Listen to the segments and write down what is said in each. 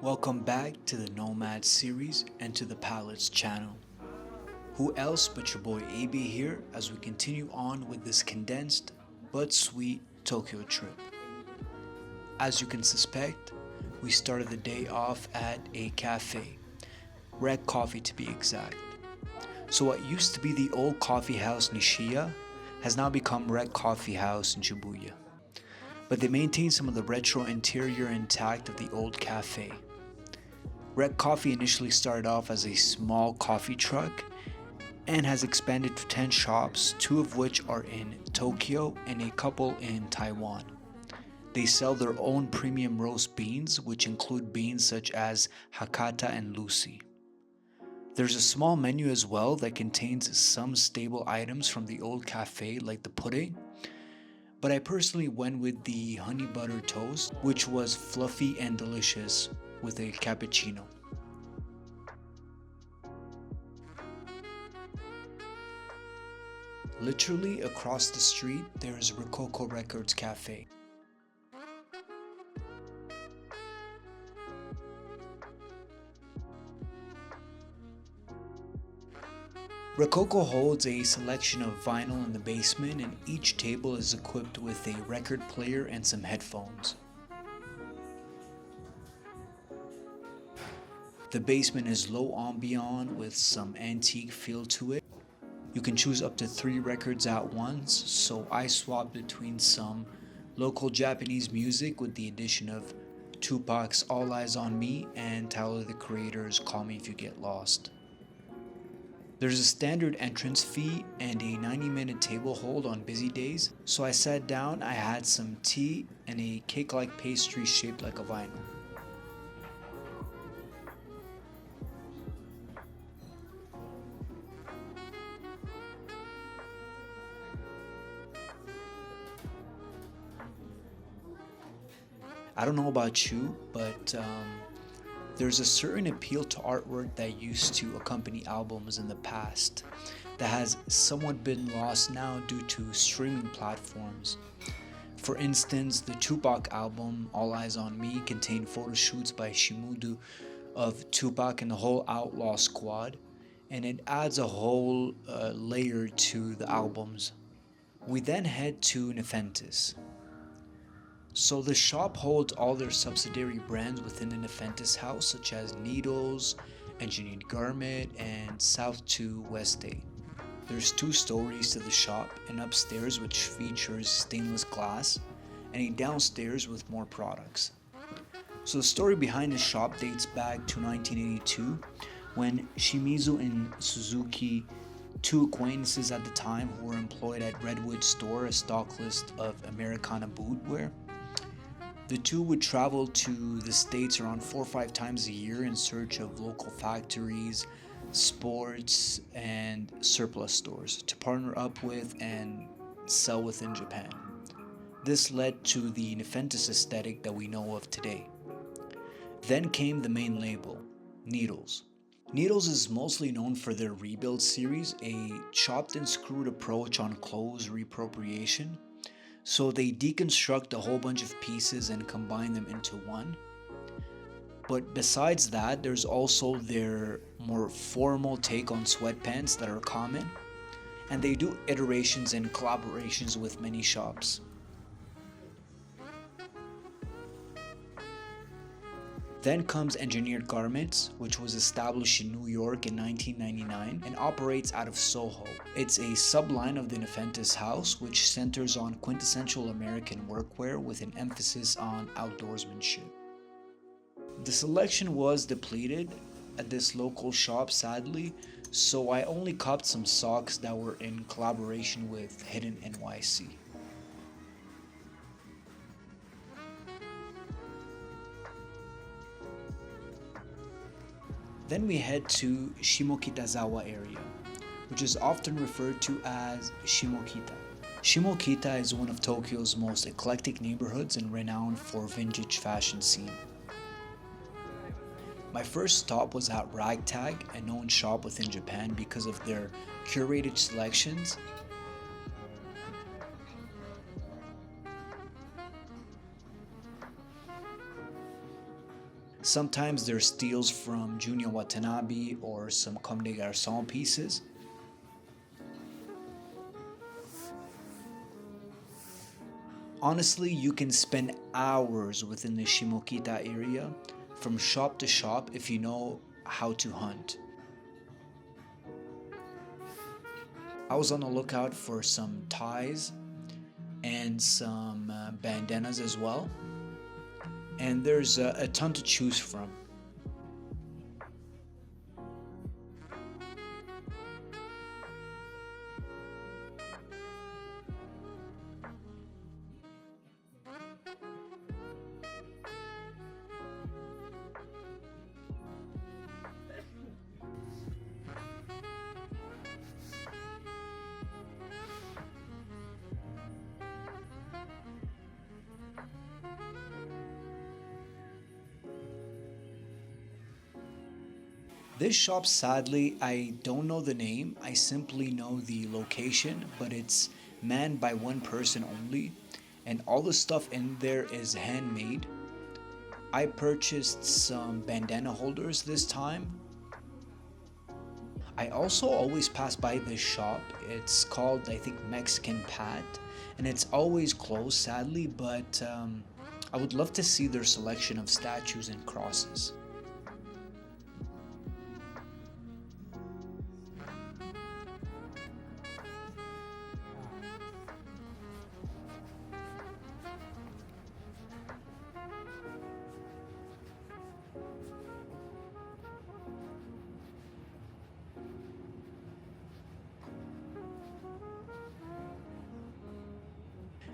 Welcome back to the Nomad series and to the Palettes channel. Who else but your boy AB here as we continue on with this condensed but sweet Tokyo trip. As you can suspect, we started the day off at a cafe, Recoco to be exact. So what used to be the old coffee house Nishiya has now become Recoco House in Shibuya. But they maintain some of the retro interior intact of the old cafe. Recoco initially started off as a small coffee truck and has expanded to 10 shops, 2 of which are in Tokyo and a couple in Taiwan. They sell their own premium roast beans, which include beans such as Hakata and Lucy. There's a small menu as well that contains some staple items from the old cafe like the pudding, but I personally went with the honey butter toast, which was fluffy and delicious with a cappuccino. Literally across the street, there is Recoco Records Cafe. Recoco holds a selection of vinyl in the basement, and each table is equipped with a record player and some headphones. The basement is low ambient with some antique feel to it. You can choose up to 3 records at once, so I swapped between some local Japanese music with the addition of Tupac's All Eyes on Me and Tyler the Creator's Call Me If You Get Lost. There's a standard entrance fee and a 90-minute table hold on busy days, so I sat down, I had some tea and a cake-like pastry shaped like a vinyl. I don't know about you, but there's a certain appeal to artwork that used to accompany albums in the past that has somewhat been lost now due to streaming platforms. For instance, the Tupac album All Eyes on Me contained photo shoots by Shimudu of Tupac and the whole Outlaw Squad, and it adds a whole layer to the albums. We then head to Nephentes. So the shop holds all their subsidiary brands within the Nephentes house, such as Needles, Engineered Garment, and South to West Day. There's 2 stories to the shop, an upstairs which features stainless glass, and a downstairs with more products. So the story behind the shop dates back to 1982, when Shimizu and Suzuki, 2 acquaintances at the time who were employed at Redwood Store, a stock list of Americana bootwear. The 2 would travel to the States around 4 or 5 times a year in search of local factories, sports, and surplus stores to partner up with and sell within Japan. This led to the Nephentes aesthetic that we know of today. Then came the main label, Needles. Needles is mostly known for their Rebuild series, a chopped and screwed approach on clothes reappropriation. So they deconstruct a whole bunch of pieces and combine them into one. But besides that, there's also their more formal take on sweatpants that are common, and they do iterations and collaborations with many shops. Then comes Engineered Garments, which was established in New York in 1999 and operates out of Soho. It's a subline of the Nephentes house, which centers on quintessential American workwear with an emphasis on outdoorsmanship. The selection was depleted at this local shop, sadly, so I only copped some socks that were in collaboration with Hidden NYC. Then we head to Shimokitazawa area, which is often referred to as Shimokita. Shimokita is one of Tokyo's most eclectic neighborhoods and renowned for vintage fashion scene. My first stop was at Ragtag, a known shop within Japan because of their curated selections. Sometimes there's steals from Junior Watanabe or some Comme des Garçons pieces. Honestly, you can spend hours within the Shimokita area from shop to shop if you know how to hunt. I was on the lookout for some ties and some bandanas as well, and there's a ton to choose from. This shop, sadly, I don't know the name. I simply know the location, but it's manned by one person only, and all the stuff in there is handmade. I purchased some bandana holders this time. I also always pass by this shop. It's called, I think, Mexican Pat, and it's always closed, sadly, but I would love to see their selection of statues and crosses.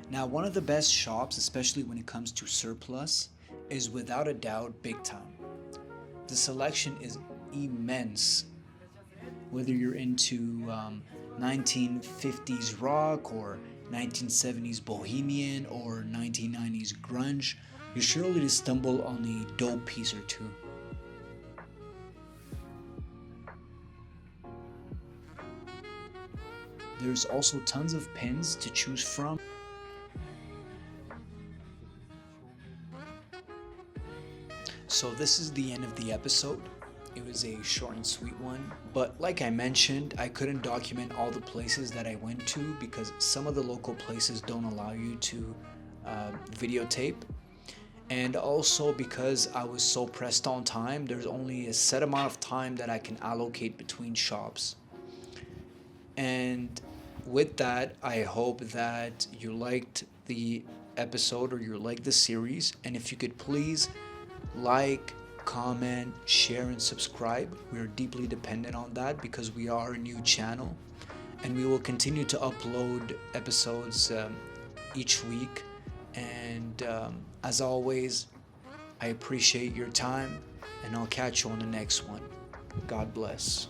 Now, one of the best shops, especially when it comes to surplus, is without a doubt Big Time. The selection is immense. Whether you're into 1950s rock or 1970s bohemian or 1990s grunge, you're surely to stumble on a dope piece or two. There's also tons of pins to choose from. So this is the end of the episode. It was a short and sweet one, but like I mentioned, I couldn't document all the places that I went to because some of the local places don't allow you to videotape. And also because I was so pressed on time, there's only a set amount of time that I can allocate between shops. And with that, I hope that you liked the episode or you liked the series. And if you could please like, comment, share, and subscribe. We are deeply dependent on that because we are a new channel, and we will continue to upload episodes each week. And as always, I appreciate your time, and I'll catch you on the next one. God bless.